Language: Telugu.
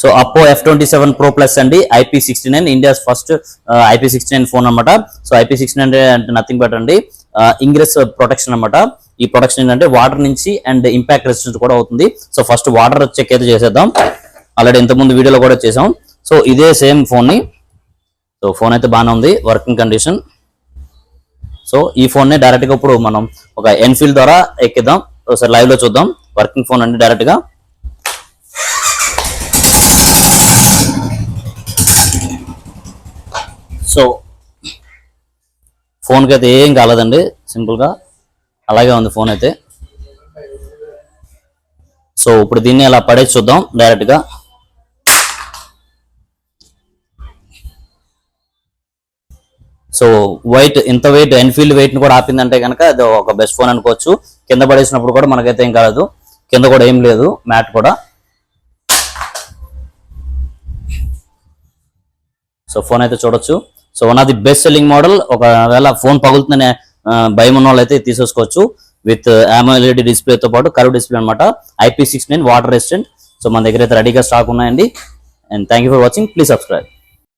సో అప్పో F27 Pro Plus అండి, IP69, India's first IP69 phone అనమాట. సో IP69 అంటే నథింగ్ బట్ అండి ఇంగ్రెస్ ప్రొటెక్షన్ అనమాట. ఈ ప్రొటెక్షన్ ఏంటంటే వాటర్ నుంచి అండ్ ఇంపాక్ట్ రెసిస్టెన్స్ కూడా అవుతుంది. సో ఫస్ట్ వాటర్ చెక్ అయితే చేసేద్దాం. ఆల్రెడీ ఇంతకుముందు వీడియోలో కూడా చేసాం. సో ఇదే సేమ్ ఫోన్ ని, సో ఫోన్ అయితే బాగానే ఉంది, వర్కింగ్ కండిషన్. సో ఈ ఫోన్ ని డైరెక్ట్ గా ఇప్పుడు మనం ఒక ఎన్ఫీల్డ్ ద్వారా ఎక్కిద్దాం. ఒకసారి లైవ్ లో చూద్దాం. వర్కింగ్ ఫోన్ అండి డైరెక్ట్ గా. సో ఫోన్ కి అయితే ఏం కాలేదండి, సింపుల్ గా అలాగే ఉంది ఫోన్ అయితే. సో ఇప్పుడు దీన్ని అలా పడేసి చూద్దాం డైరెక్ట్ గా. సో ఇంత వెయిట్ ఎన్ఫీల్డ్ వెయిట్ ని కూడా ఆపిందంటే కనుక అది ఒక బెస్ట్ ఫోన్ అనుకోవచ్చు. కింద పడేసినప్పుడు కూడా మనకైతే ఏం కాలేదు, కింద కూడా ఏం లేదు, మ్యాట్ కూడా. సో ఫోన్ అయితే చూడొచ్చు. So one of the best selling model. ఒకవేళ ఫోన్ పగులుతుందనే భయం ఉన్న వాళ్ళు అయితే తీసేసుకోవచ్చు. విత్ AMOLED డిస్ప్లేతో పాటు కర్వ్ డిస్ప్లే అనమాట. IP69 water resistant. సో మన దగ్గర అయితే రెడీగా స్టాక్ ఉన్నాయండి. And thank you for watching. Please subscribe.